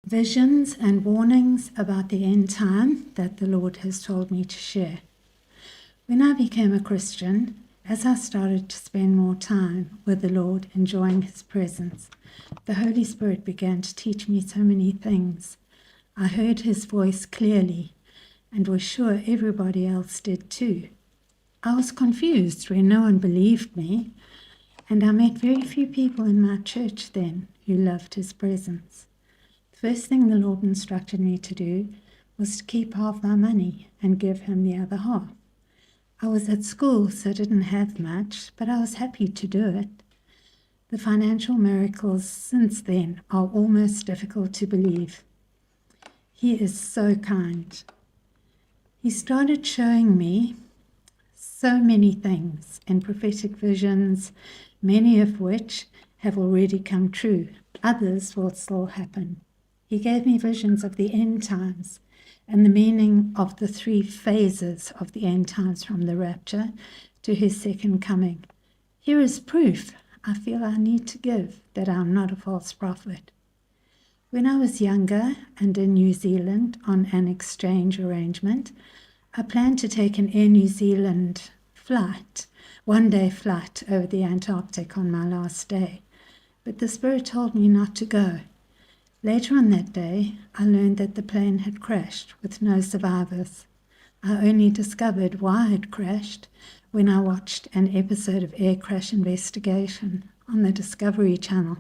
Visions and warnings about the end time that the Lord has told me to share. When I became a Christian, as I started to spend more time with the Lord, enjoying His presence, the Holy Spirit began to teach me so many things. I heard His voice clearly and was sure everybody else did too. I was confused when no one believed me, and I met very few people in my church then who loved His presence. The first thing the Lord instructed me to do was to keep half my money and give Him the other half. I was at school, so I didn't have much, but I was happy to do it. The financial miracles since then are almost difficult to believe. He is so kind. He started showing me so many things in prophetic visions, many of which have already come true. Others will still happen. He gave me visions of the end times and the meaning of the 3 phases of the end times, from the rapture to His second coming. Here is proof I feel I need to give that I'm not a false prophet. When I was younger and in New Zealand on an exchange arrangement, I planned to take an Air New Zealand flight, one-day flight over the Antarctic on my last day, but the Spirit told me not to go. Later on that day, I learned that the plane had crashed with no survivors. I only discovered why it crashed when I watched an episode of Air Crash Investigation on the Discovery Channel.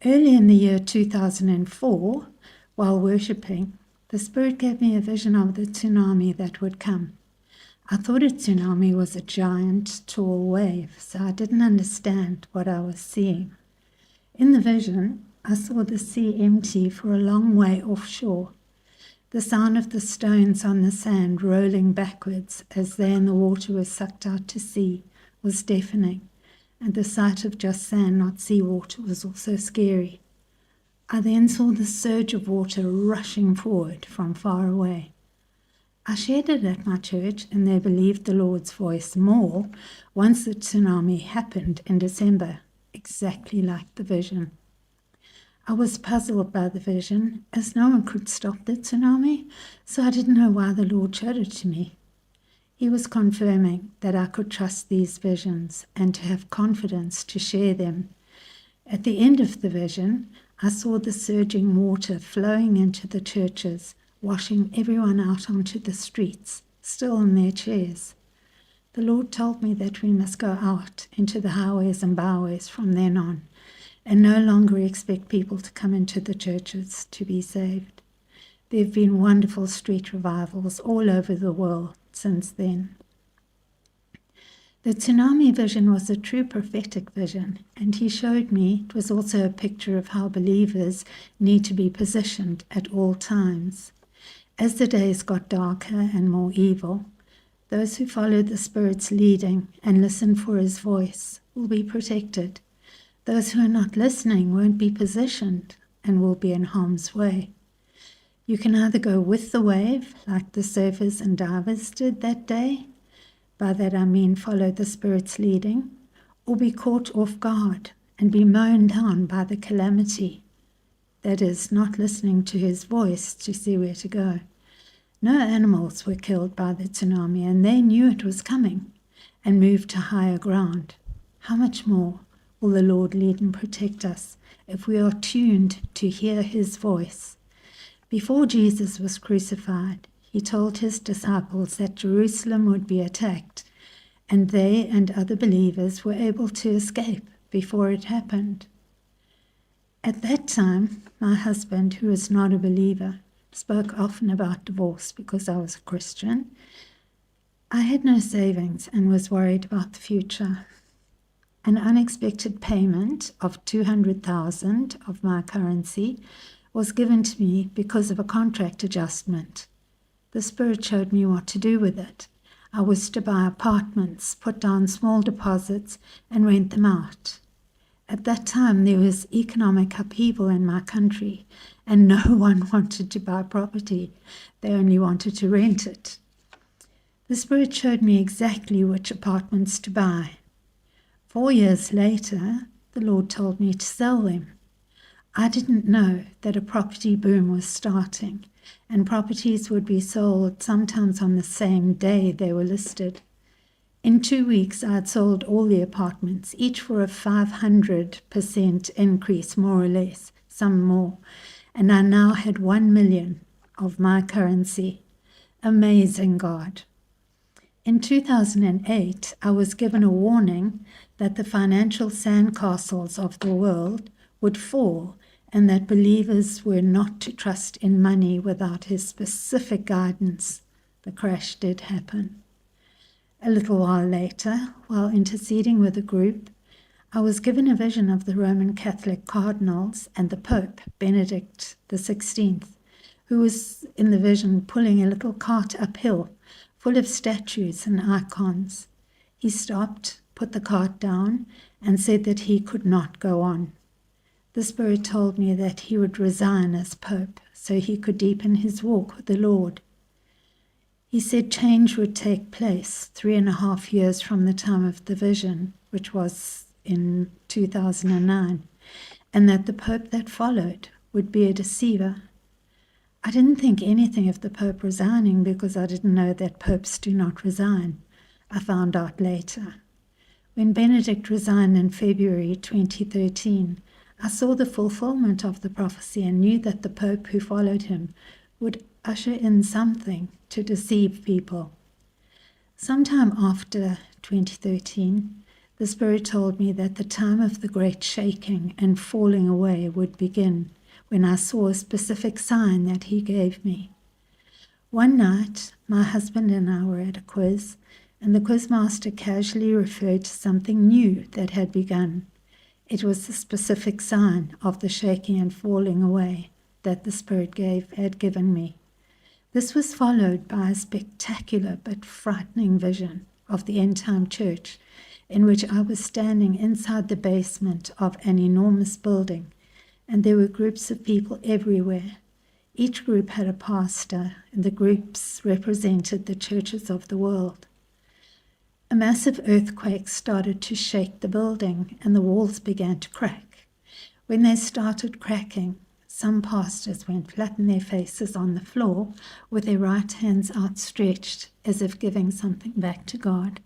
Early in the year 2004, while worshipping, the Spirit gave me a vision of the tsunami that would come. I thought a tsunami was a giant, tall wave, so I didn't understand what I was seeing. In the vision, I saw the sea empty for a long way offshore. The sound of the stones on the sand rolling backwards as they and the water were sucked out to sea was deafening, and the sight of just sand, not seawater, was also scary. I then saw the surge of water rushing forward from far away. I shared it at my church, and they believed the Lord's voice more once the tsunami happened in December, exactly like the vision. I was puzzled by the vision, as no one could stop the tsunami, so I didn't know why the Lord showed it to me. He was confirming that I could trust these visions and to have confidence to share them. At the end of the vision, I saw the surging water flowing into the churches, washing everyone out onto the streets, still in their chairs. The Lord told me that we must go out into the highways and byways from then on, and no longer expect people to come into the churches to be saved. There have been wonderful street revivals all over the world since then. The tsunami vision was a true prophetic vision, and He showed me it was also a picture of how believers need to be positioned at all times. As the days got darker and more evil, those who follow the Spirit's leading and listen for His voice will be protected. Those who are not listening won't be positioned and will be in harm's way. You can either go with the wave, like the surfers and divers did that day, by that I mean follow the Spirit's leading, or be caught off guard and be mown down by the calamity, that is, not listening to His voice to see where to go. No animals were killed by the tsunami, and they knew it was coming and moved to higher ground. How much more will the Lord lead and protect us if we are tuned to hear His voice? Before Jesus was crucified, He told His disciples that Jerusalem would be attacked, and they and other believers were able to escape before it happened. At that time, my husband, who is not a believer, spoke often about divorce because I was a Christian. I had no savings and was worried about the future. An unexpected payment of 200,000 of my currency was given to me because of a contract adjustment. The Spirit showed me what to do with it. I was to buy apartments, put down small deposits, and rent them out. At that time, there was economic upheaval in my country, and no one wanted to buy property. They only wanted to rent it. The Spirit showed me exactly which apartments to buy. 4 years later, the Lord told me to sell them. I didn't know that a property boom was starting, and properties would be sold sometimes on the same day they were listed. In 2 weeks, I had sold all the apartments, each for a 500% increase, more or less, some more, and I now had 1 million of my currency. Amazing God. In 2008, I was given a warning that the financial sandcastles of the world would fall and that believers were not to trust in money without his specific guidance. The crash did happen. A little while later, while interceding with a group, I was given a vision of the Roman Catholic cardinals and the Pope, Benedict XVI, who was in the vision pulling a little cart uphill full of statues and icons. He stopped, put the cart down, and said that he could not go on. The Spirit told me that he would resign as Pope so he could deepen his walk with the Lord. He said change would take place 3.5 years from the time of the vision, which was in 2009, and that the Pope that followed would be a deceiver. I didn't think anything of the Pope resigning because I didn't know that popes do not resign. I found out later. When Benedict resigned in February 2013, I saw the fulfillment of the prophecy and knew that the Pope who followed him would usher in something to deceive people. Sometime after 2013, the Spirit told me that the time of the great shaking and falling away would begin when I saw a specific sign that he gave me. One night, my husband and I were at a quiz, and the quizmaster casually referred to something new that had begun. It was the specific sign of the shaking and falling away that the Spirit had given me. This was followed by a spectacular but frightening vision of the end-time church, in which I was standing inside the basement of an enormous building, and there were groups of people everywhere. Each group had a pastor, and the groups represented the churches of the world. A massive earthquake started to shake the building, and the walls began to crack. When they started cracking, some pastors went flat on their faces on the floor with their right hands outstretched as if giving something back to God.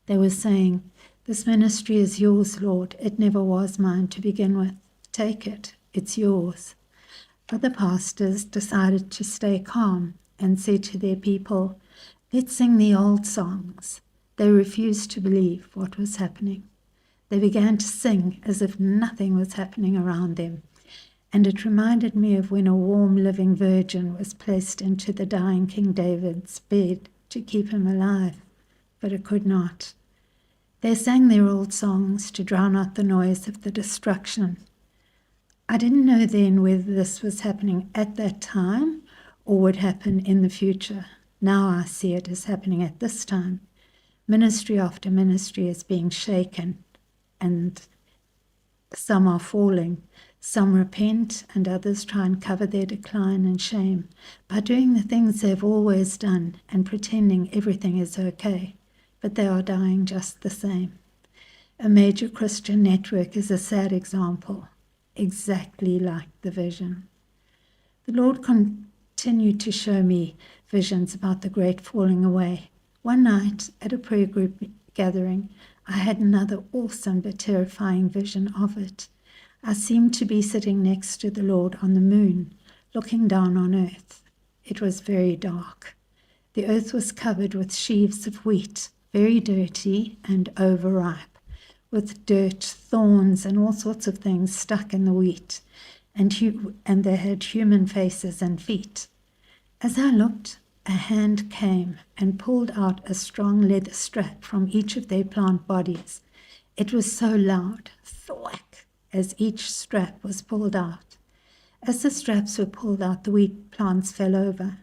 They were saying, "This ministry is yours, Lord. It never was mine to begin with. Take it. It's yours." Other pastors decided to stay calm and said to their people, "Let's sing the old songs." They refused to believe what was happening. They began to sing as if nothing was happening around them, and it reminded me of when a warm living virgin was placed into the dying King David's bed to keep him alive, but it could not. They sang their old songs to drown out the noise of the destruction. I didn't know then whether this was happening at that time or would happen in the future. Now I see it as happening at this time. Ministry after ministry is being shaken, and some are falling. Some repent, and others try and cover their decline and shame by doing the things they've always done and pretending everything is okay, but they are dying just the same. A major Christian network is a sad example, exactly like the vision. The Lord continued to show me visions about the great falling away. One night at a prayer group gathering, I had another awesome but terrifying vision of it. I seemed to be sitting next to the Lord on the moon, looking down on earth. It was very dark. The earth was covered with sheaves of wheat, very dirty and overripe, with dirt, thorns, and all sorts of things stuck in the wheat, and they had human faces and feet. As I looked, a hand came and pulled out a strong leather strap from each of their plant bodies. It was so loud, thwack, as each strap was pulled out. As the straps were pulled out, the wheat plants fell over.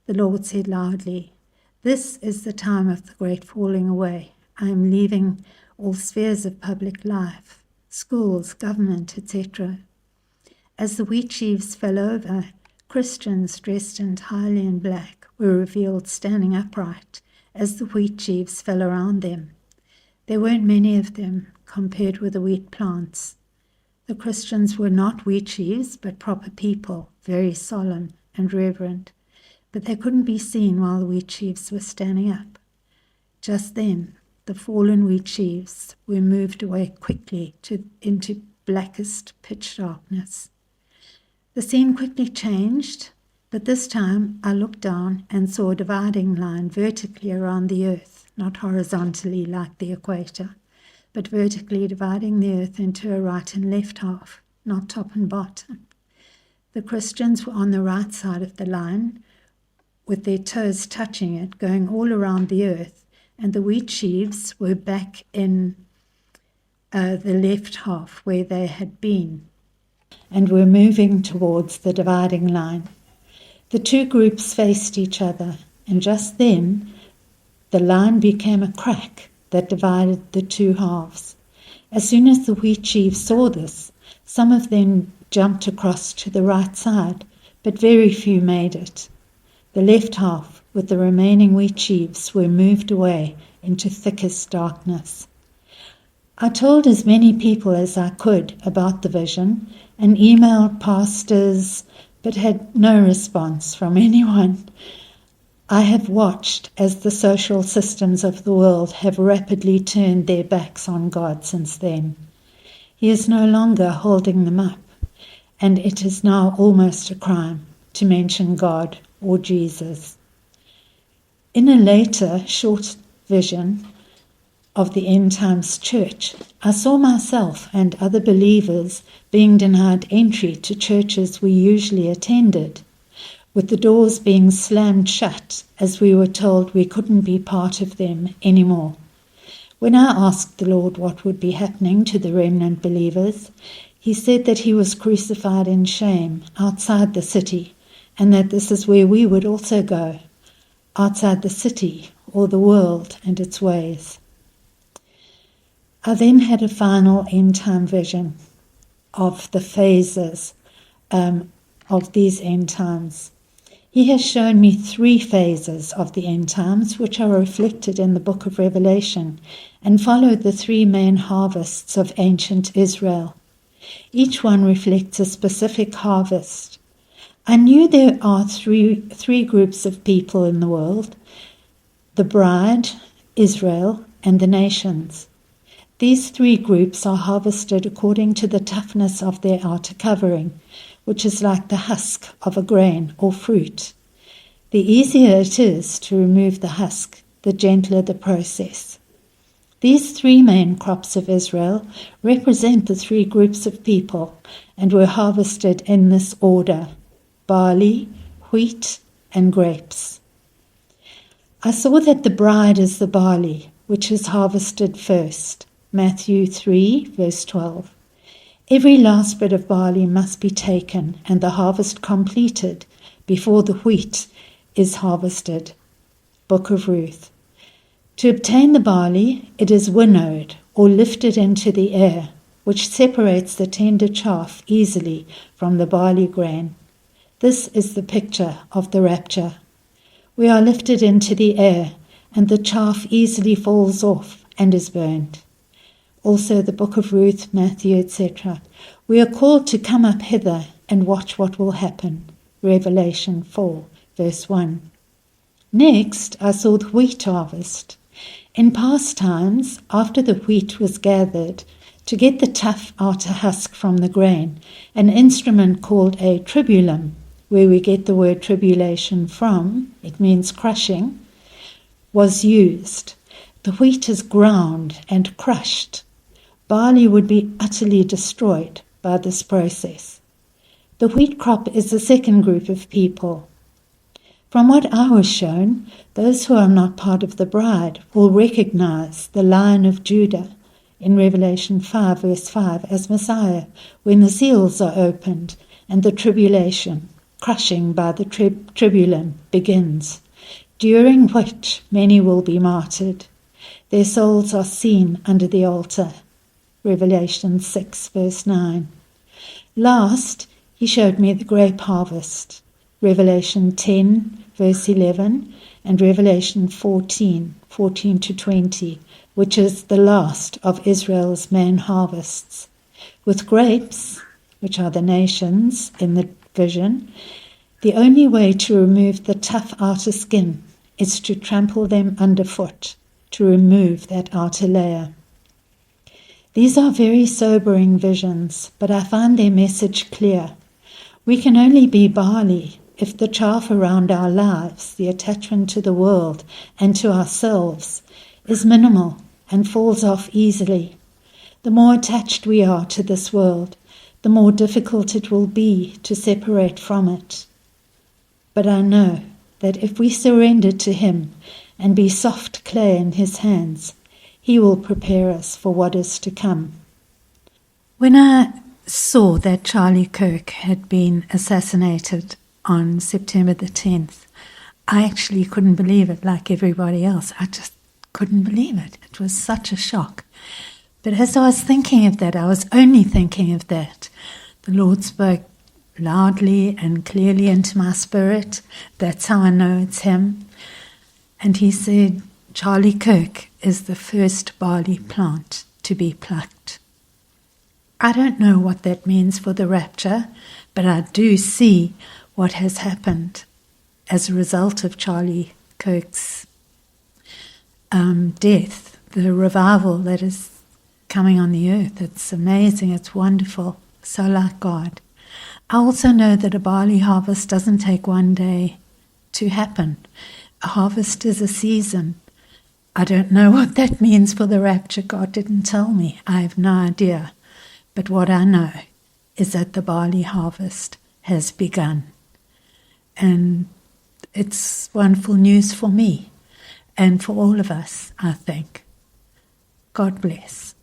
The Lord said loudly, "This is the time of the great falling away. I am leaving all spheres of public life, schools, government, etc." As the wheat sheaves fell over, Christians dressed entirely in black were revealed standing upright as the wheat sheaves fell around them. There weren't many of them compared with the wheat plants. The Christians were not wheat sheaves, but proper people, very solemn and reverent. But they couldn't be seen while the wheat sheaves were standing up. Just then, the fallen wheat sheaves were moved away quickly into blackest pitch darkness. The scene quickly changed, but this time I looked down and saw a dividing line vertically around the earth, not horizontally like the equator, but vertically dividing the earth into a right and left half, not top and bottom. The Christians were on the right side of the line, with their toes touching it, going all around the earth, and the wheat sheaves were back in the left half where they had been, and were moving towards the dividing line. The two groups faced each other, and just then the line became a crack that divided the two halves. As soon as the wheat sheaves saw this, some of them jumped across to the right side, but very few made it. The left half, with the remaining wheat sheaves, were moved away into thickest darkness. I told as many people as I could about the vision and emailed pastors, but had no response from anyone. I have watched as the social systems of the world have rapidly turned their backs on God since then. He is no longer holding them up, and it is now almost a crime to mention God or Jesus. In a later short vision of the end times church, I saw myself and other believers being denied entry to churches we usually attended, with the doors being slammed shut as we were told we couldn't be part of them anymore. When I asked the Lord what would be happening to the remnant believers, he said that he was crucified in shame outside the city, and that this is where we would also go, outside the city or the world and its ways. I then had a final end-time vision of the phases of these end times. He has shown me 3 phases of the end times, which are reflected in the book of Revelation and follow the 3 main harvests of ancient Israel. Each one reflects a specific harvest. I knew there are three groups of people in the world: the bride, Israel, and the nations. These 3 groups are harvested according to the toughness of their outer covering, which is like the husk of a grain or fruit. The easier it is to remove the husk, the gentler the process. These 3 main crops of Israel represent the 3 groups of people and were harvested in this order: barley, wheat, and grapes. I saw that the bride is the barley, which is harvested first. Matthew 3, verse 12. Every last bit of barley must be taken and the harvest completed before the wheat is harvested. Book of Ruth. To obtain the barley, it is winnowed or lifted into the air, which separates the tender chaff easily from the barley grain. This is the picture of the rapture. We are lifted into the air, and the chaff easily falls off and is burned. Also the book of Ruth, Matthew, etc. We are called to come up hither and watch what will happen. Revelation 4, verse 1. Next, I saw the wheat harvest. In past times, after the wheat was gathered, to get the tough outer husk from the grain, an instrument called a tribulum, where we get the word tribulation from, it means crushing, was used. The wheat is ground and crushed. Barley would be utterly destroyed by this process. The wheat crop is the second group of people. From what I was shown, those who are not part of the bride will recognize the Lion of Judah in Revelation 5, verse 5, as Messiah, when the seals are opened and the tribulation, crushing by the tribulum, begins, during which many will be martyred. Their souls are seen under the altar. Revelation 6, verse 9. Last, he showed me the grape harvest. Revelation 10, verse 11, and Revelation 14 to 20, which is the last of Israel's main harvests. With grapes, which are the nations in the vision, the only way to remove the tough outer skin is to trample them underfoot, to remove that outer layer. These are very sobering visions, but I find their message clear. We can only be barley if the chaff around our lives, the attachment to the world and to ourselves, is minimal and falls off easily. The more attached we are to this world, the more difficult it will be to separate from it. But I know that if we surrender to Him and be soft clay in His hands, He will prepare us for what is to come. When I saw that Charlie Kirk had been assassinated on September the 10th, I actually couldn't believe it like everybody else. I just couldn't believe it. It was such a shock. But as I was thinking of that, I was only thinking of that. The Lord spoke loudly and clearly into my spirit. That's how I know it's Him. And He said, Charlie Kirk is the first barley plant to be plucked. I don't know what that means for the rapture, but I do see what has happened as a result of Charlie Kirk's death, the revival that is coming on the earth. It's amazing, it's wonderful, so like God. I also know that a barley harvest doesn't take one day to happen. A harvest is a season. I don't know what that means for the rapture. God didn't tell me. I have no idea. But what I know is that the barley harvest has begun. And it's wonderful news for me and for all of us, I think. God bless.